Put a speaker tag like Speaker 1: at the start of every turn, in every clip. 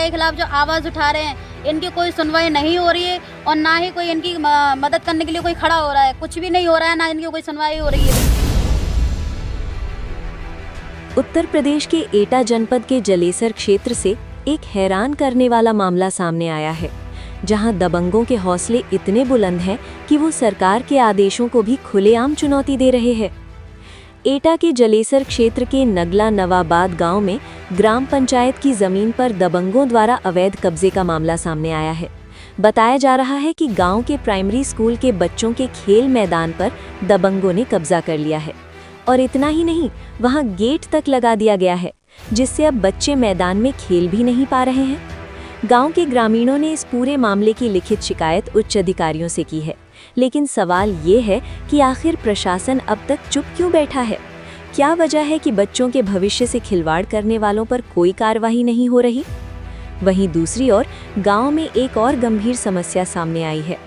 Speaker 1: के खिलाफ जो आवाज़ उठा रहे हैं, इनकी कोई सुनवाई नहीं हो रही है और ना ही कोई इनकी मदद करने के लिए कोई खड़ा हो रहा है। कुछ भी नहीं हो रहा है, ना इनकी कोई सुनवाई हो रही है।
Speaker 2: उत्तर प्रदेश के एटा जनपद के जलेसर क्षेत्र से एक हैरान करने वाला मामला सामने आया है, जहां दबंगों के हौसले इतने बुलंद हैं कि वो सरकार के आदेशों को भी खुलेआम चुनौती दे रहे हैं। एटा के जलेसर क्षेत्र के नगला नवाबाद गांव में ग्राम पंचायत की जमीन पर दबंगों द्वारा अवैध कब्जे का मामला सामने आया है। बताया जा रहा है कि गांव के प्राइमरी स्कूल के बच्चों के खेल मैदान पर दबंगों ने कब्जा कर लिया है और इतना ही नहीं, वहां गेट तक लगा दिया गया है, जिससे अब बच्चे मैदान में खेल भी नहीं पा रहे हैं। गांव के ग्रामीणों ने इस पूरे मामले की लिखित शिकायत उच्च अधिकारियों से की है, लेकिन सवाल ये है कि आखिर प्रशासन अब तक चुप क्यों बैठा है? क्या वजह है कि बच्चों के भविष्य से खिलवाड़ करने वालों पर कोई कार्रवाई नहीं हो रही? वहीं दूसरी ओर गांव में एक और गंभीर समस्या सामने आई है।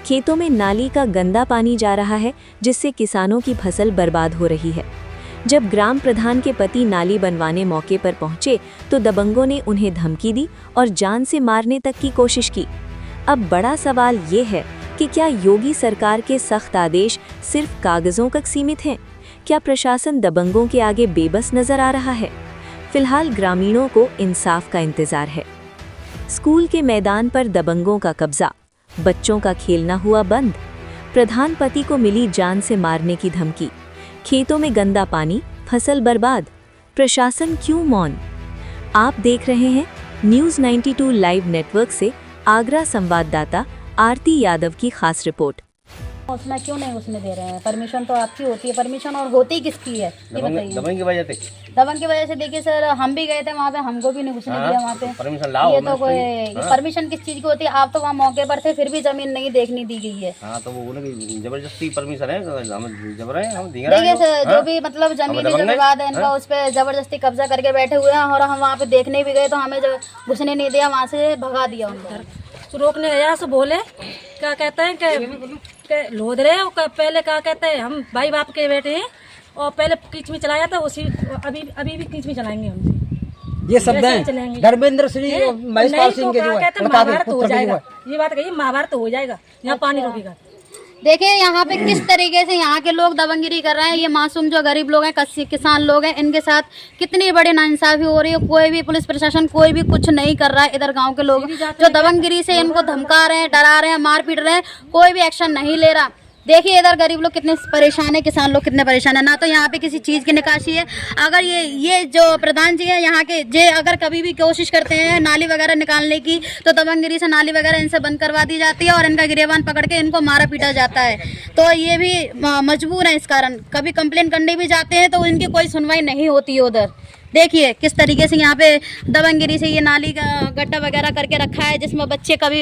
Speaker 2: खेतों में नाली का गंदा पानी जा रहा है, जिससे किसानों की फसल बर्बाद हो रही है। जब ग्राम प्रधान के पति नाली बनवाने मौके पर पहुंचे तो दबंगों ने उन्हें धमकी दी और जान से मारने तक की कोशिश की। अब बड़ा सवाल ये है कि क्या योगी सरकार के सख्त आदेश सिर्फ कागजों तक सीमित हैं? क्या प्रशासन दबंगों के आगे बेबस नजर आ रहा है? फिलहाल ग्रामीणों को इंसाफ का इंतजार है। स्कूल के मैदान पर दबंगों का कब्जा, बच्चों का खेलना हुआ बंद, प्रधान पति को मिली जान से मारने की धमकी, खेतों में गंदा पानी, फसल बर्बाद, प्रशासन क्यों मौन? आप देख रहे हैं न्यूज़ 92 लाइव नेटवर्क से आगरा संवाददाता आरती यादव की खास रिपोर्ट।
Speaker 1: उसमें क्यों नहीं घुसने दे रहे हैं? परमिशन तो आपकी होती है, परमिशन और होती किसकी है ये बताइए।
Speaker 3: दबंग की वजह से
Speaker 1: देखिए सर, हम भी गए थे वहाँ पे, हमको भी नहीं घुसने दिया वहाँ पे।
Speaker 3: परमिशन लाओ।
Speaker 1: ये तो कोई परमिशन किस चीज की होती है? आप तो वहाँ मौके पर थे, फिर भी जमीन नहीं देखने दी गई है।
Speaker 3: हाँ, तो वो उनकी जबरदस्ती परमिशन है, हम
Speaker 1: देखिए सर, जो भी मतलब जमीनी जो विवाद है इनका, उस पर जबरदस्ती कब्जा करके बैठे हुए हैं और हम वहाँ पे देखने भी गए तो हमें जब घुसने नहीं दिया, वहाँ से भगा दिया उनको।
Speaker 4: रोकने गया से बोले क्या कहते हैं कि लोध रहे हो, पहले क्या कहते हैं हम भाई बाप के बेटे हैं और पहले कीच में चलाया था, उसी अभी भी कीच में चलाएंगे हम।
Speaker 5: ये शब्द हैं धर्मेंद्र सिंह महेशपाल सिंह के जो है
Speaker 4: महाभारत हो जाएगा। ये बात कही, महाभारत हो जाएगा, यहाँ पानी रोकेगा।
Speaker 1: देखिए यहाँ पे किस तरीके से यहाँ के लोग दबंगिरी कर रहे हैं। ये मासूम जो गरीब लोग हैं, किसान लोग हैं, इनके साथ कितनी बड़ी नाइंसाफी हो रही है। कोई भी पुलिस प्रशासन कोई भी कुछ नहीं कर रहा है। इधर गांव के लोग जो दबंगिरी से इनको धमका रहे हैं, डरा रहे हैं, मार पीट रहे हैं, कोई भी एक्शन नहीं ले रहा। देखिए इधर गरीब लोग कितने परेशान है, किसान लोग कितने परेशान है। ना तो यहाँ पे किसी चीज़ की निकासी है। अगर ये जो प्रधान जी है यहाँ के, जे अगर कभी भी कोशिश करते हैं नाली वगैरह निकालने की, तो दबंगिरी से नाली वगैरह इनसे बंद करवा दी जाती है और इनका गिरेबान पकड़ के इनको मारा पीटा जाता है। तो ये भी मजबूर है इस कारण। कभी कंप्लेन करने भी जाते हैं तो इनकी कोई सुनवाई नहीं होती है उधर। देखिए किस तरीके से यहाँ पे दबंगिरी से ये नाली का गड्ढा वगैरह करके रखा है, जिसमें बच्चे कभी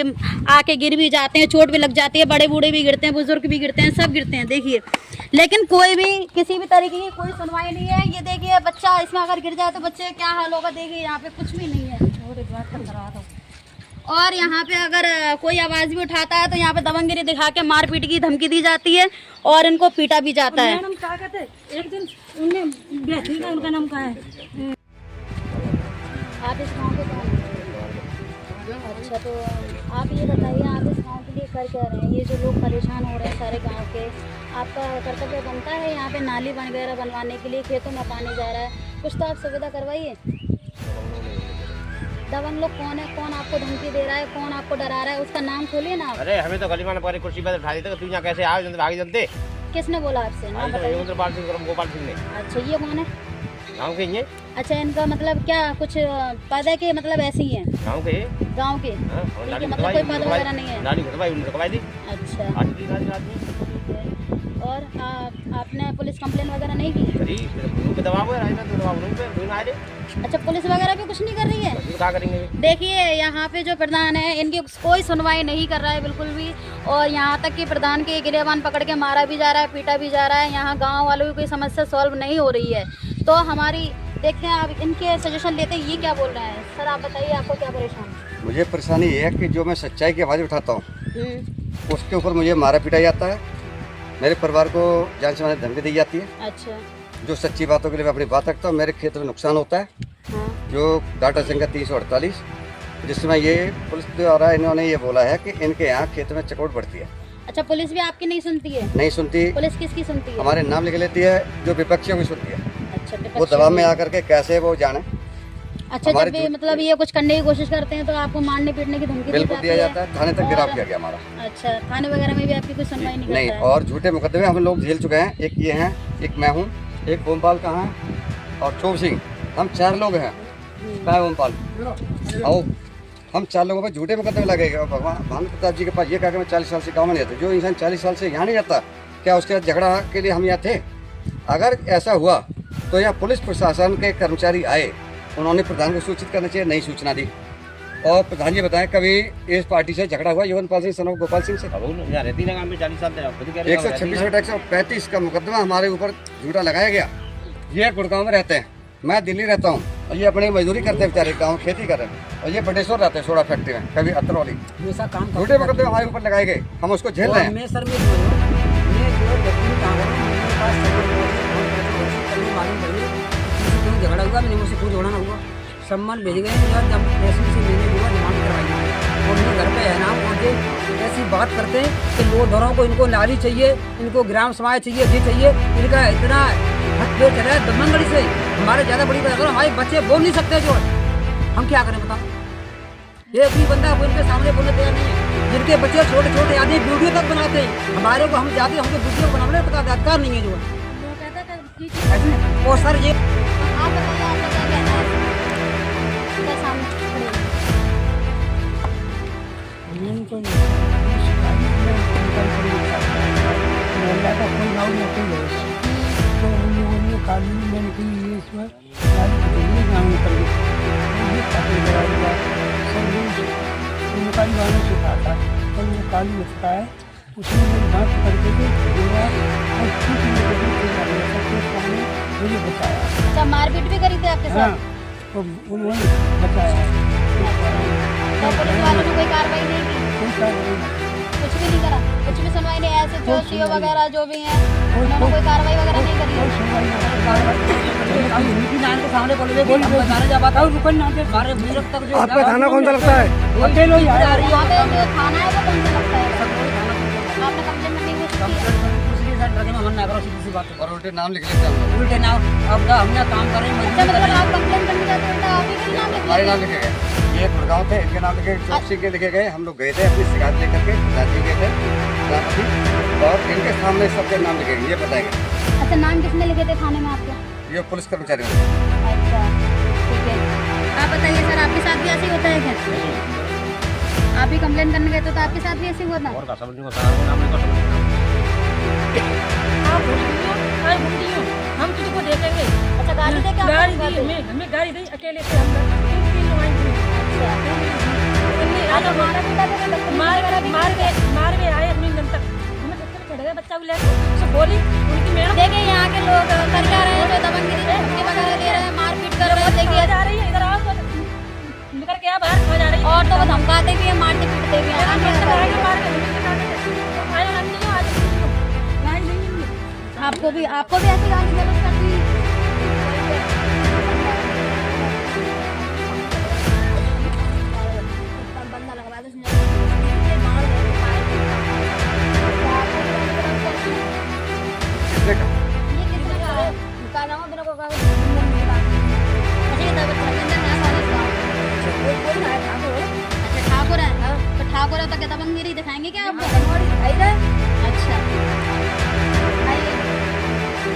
Speaker 1: आके गिर भी जाते हैं, चोट भी लग जाती है, बड़े बूढ़े भी गिरते हैं, बुजुर्ग भी गिरते हैं, सब गिरते हैं। देखिए, लेकिन कोई भी किसी भी तरीके की कोई सुनवाई नहीं है। ये देखिए बच्चा इसमें अगर गिर जाए तो बच्चे क्या हाल होगा। देखिए यहाँ पे कुछ भी नहीं है। और यहाँ पे अगर कोई आवाज़ भी उठाता है तो यहाँ पे दबंगिरी दिखा के मार पीट की धमकी दी जाती है और इनको पीटा भी जाता है।
Speaker 4: क्या कहते हैं, एक दिन उनने बेहतरीन का उनका नाम क्या है?
Speaker 1: आप इस गाँव के कौन? अच्छा, तो आप ये बताइए, आप इस गाँव के लिए कर क्या रहे हैं? ये जो लोग परेशान हो रहे हैं सारे गाँव के, आपका कर्तव्य बनता है यहाँ पे नाली वगैरह बनवाने के लिए, खेतों में पानी जा रहा है, कुछ तो आप सुविधा करवाइए। दबंग लोग कौन है? कौन आपको धमकी दे रहा है? कौन आपको डरा रहा है? उसका नाम खोलिए ना।
Speaker 3: अरे हमें तो गली में पर कुर्सी पर बैठा देते, तू यहाँ कैसे आए भागी जनते?
Speaker 1: किसने बोला आपसे? नाम बताइए।
Speaker 3: गोपाल सिंह ने।
Speaker 1: अच्छा, ये कौन है?
Speaker 3: गाँव के ही।
Speaker 1: अच्छा, इनका मतलब क्या कुछ पद है कि मतलब ऐसे ही है?
Speaker 3: गाँव के
Speaker 1: मतलब कोई पद वगैरह नहीं है?
Speaker 3: नाली खुदवाई दी।
Speaker 1: अच्छा, और आपने पुलिस कंप्लेन वगैरह नहीं की? अच्छा, पुलिस वगैरह भी कुछ नहीं कर रही है?
Speaker 3: क्या करेंगे?
Speaker 1: देखिए यहाँ पे जो प्रधान है इनकी कोई सुनवाई नहीं कर रहा है बिल्कुल भी। और यहाँ तक कि प्रधान के गिरेबान पकड़ के मारा भी जा रहा है, पीटा भी जा रहा है। यहाँ गांव वालों की कोई समस्या सॉल्व नहीं हो रही है। तो हमारी देखते हैं आप इनके सजेशन लेते हैं, ये क्या बोल रहे हैं। सर आप बताइए, आपको क्या परेशानी?
Speaker 5: मुझे परेशानी ये है कि जो मैं सच्चाई की आवाज़ उठाता हूँ उसके ऊपर मुझे मारा पीटा जाता है, मेरे परिवार को जान से मारने धमकी दी जाती है।
Speaker 1: अच्छा,
Speaker 5: जो सच्ची बातों के लिए मैं अपनी बात रखता हूँ, मेरे खेत में नुकसान होता है।
Speaker 1: हाँ।
Speaker 5: जो डाटा संख्या 348 जिसमें ये पुलिस द्वारा इन्होंने ये बोला है कि इनके यहाँ खेत में चकोट बढ़ती है।
Speaker 1: अच्छा, पुलिस भी आपकी नहीं सुनती है?
Speaker 5: नहीं सुनती।
Speaker 1: पुलिस किसकी सुनती है?
Speaker 5: हमारे नाम लिख लेती है, जो विपक्षियों की सुनती है।
Speaker 1: अच्छा,
Speaker 5: वो दबाव में आकर के कैसे वो जाने।
Speaker 1: अच्छा, जब भी मतलब ये कुछ करने की कोशिश करते हैं तो आपको मारने पीटने की धमकी
Speaker 5: बिल्कुल दिया जाता है, थाने तक गिरफ्तार किया गया हमारा।
Speaker 1: अच्छा, थाने वगैरह में भी आपकी कोई सुनवाई नहीं
Speaker 5: नहीं,
Speaker 1: करता है?
Speaker 5: और झूठे मुकदमे हम लोग झेल चुके हैं। एक ये हैं, एक मैं हूँ, एक ओमपाल का है और चोप सिंह। हम 4 लोग हैं। क्या है ओमपाल? आओ, हम 4 लोगों पर झूठे मुकदमे लगे। भगवान भानु प्रताप जी के पास ये कहा कि मैं 40 साल से गाँव में नहीं रहता। जो इंसान 40 साल से यहाँ नहीं रहता, क्या उसके साथ झगड़ा के लिए हम यहाँ थे? अगर ऐसा हुआ तो यहाँ पुलिस प्रशासन के कर्मचारी आए, उन्होंने प्रधान को सूचित करना चाहिए, नहीं सूचना दी। और प्रधान जी बताएं, कभी इस पार्टी से झगड़ा हुआ यौवनपाल सिंह सन ऑफ गोपाल सिंह से?
Speaker 3: यहाँ रहती ना, 40 साल से
Speaker 5: 126/135 का मुकदमा हमारे ऊपर झूठा लगाया गया। ये गुड़गांव में रहते हैं, मैं दिल्ली रहता हूँ, और ये अपनी मजदूरी करते हैं बेचारे, गाँव खेती कर रहे हैं। और ये बटेश्वर रहते हैं, सोडा फैक्ट्री में, कभी अतर वाली। झूठे मुकदमे हमारे ऊपर लगाए गए, हम उसको झेल रहे हैं।
Speaker 6: झगड़ा हुआ, मैंने मुझसे कोई झगड़ा ना हुआ। सम्मान भेज गए यार, जब पैसे से मैंने हुआ जमानत करवाई और मेरे घर पे है ना, और ऐसी बात करते हैं कि लोधरों को इनको नाली चाहिए, इनको ग्राम समाज चाहिए, ये चाहिए। इनका इतना हथ पे चला है दमनगढ़ी से। हमारे ज़्यादा बड़ी बात, हमारे बच्चे बोल नहीं सकते, जो हम क्या करें बताओ। एक भी बंदा वो इनके सामने बोलने तैयार नहीं है। जिनके बच्चे छोटे छोटे आदमी वीडियो तक बनाते हैं, हमारे को हम जाते हमको वीडियो बनाने का अधिकार नहीं है जो। और सर ये
Speaker 1: आप बताइए, आपका क्या कहना है? क्या सामने खड़े हैं?
Speaker 7: तो उन लोगों ने कानून मैंने की ये इसमें गाँव कर काली गाँव से कहा था, तो वो काली लिखता है, उसने मेरी बात करके मुझे बताया।
Speaker 1: अच्छा, मारपीट भी करी थी आपके
Speaker 7: हाँ,
Speaker 1: साथ?
Speaker 7: तो उन्होंने बताया।
Speaker 1: तो पुलिस वालों ने कोई कार्रवाई नहीं की?
Speaker 7: कोई कार्रवाई नहीं।
Speaker 1: कुछ भी नहीं करा? कुछ भी सुनवाई नहीं? ऐसे जो सीओ वगैरह जो भी हैं, उन्होंने कोई कार्रवाई वगैरह नहीं करी है?
Speaker 7: आपका थाना कौन सा लगता है? अकेले ही आया।
Speaker 1: यहाँ पे जो थाना है वो कौन सा लगता है? आपने कंप्लेन करने की कोशिश की है?
Speaker 5: और उल्टे नाम लिख लेते हैं,
Speaker 6: उल्टे नाम। अब हमने काम कर रहे हैं,
Speaker 1: अच्छा, मतलब आप कंप्लेन करने जाते हैं तो आप ही के नाम लिख
Speaker 5: हमारे
Speaker 1: लेते
Speaker 5: नाम लिखे गए। ये गुड़गांव थे, इनके नाम लिखे, चौक सिंह के लिखे गए। हम लोग गए थे अपनी शिकायत लेकर के, राज्य गए थे रामपति, और इनके सामने सबके नाम लिखे गए, ये बताएंगे।
Speaker 1: हैं? अच्छा, नाम किसने लिखे थे थाने में आपके?
Speaker 5: ये पुलिस कर्मचारी हैं।
Speaker 1: अच्छा, ठीक है। आप बताइए सर, आपके साथ भी ऐसे ही होता है क्या? आप ही कंप्लेन करने गए तो आपके साथ भी ऐसे ही हुआ था?
Speaker 3: और का समझ को सारा को नाम लिखो, समझ
Speaker 4: हम तुझको देखेंगे।
Speaker 1: अच्छा, गाड़ी दे के
Speaker 4: गाड़ी
Speaker 1: आपको
Speaker 4: दी, हमें गाड़ी दी, अकेले से हम 3 लोग आए मार के आए अपनी दम तक। हमें चढ़ गए बच्चा को लेकर, सब बोली उनकी मैडम।
Speaker 1: देखिए, यहाँ के लोग कर जा रहे हैं, जो दबंगगिरी धमकी वगैरह दे रहे हैं, मारपीट कर रहे हैं। देखिए,
Speaker 4: जा रही है, इधर आओ तो निकल के आ बाहर, खा जा रही है।
Speaker 1: और तो वो धमकाते भी है, मारते पीटते भी हैं। आपको भी ऐसी गाली गलौज करती है? बंदा लगवा दो उसने।
Speaker 5: किसने कहा?
Speaker 1: ये किसने कहा है? कहा ना हो, मेरे को कहा अच्छा, ये धर्मेंद्र न्यास वाले का? अच्छा, ठाकुर है। तो ठाकुर है तो क्या दबंगगिरी दिखाएंगे क्या आपको?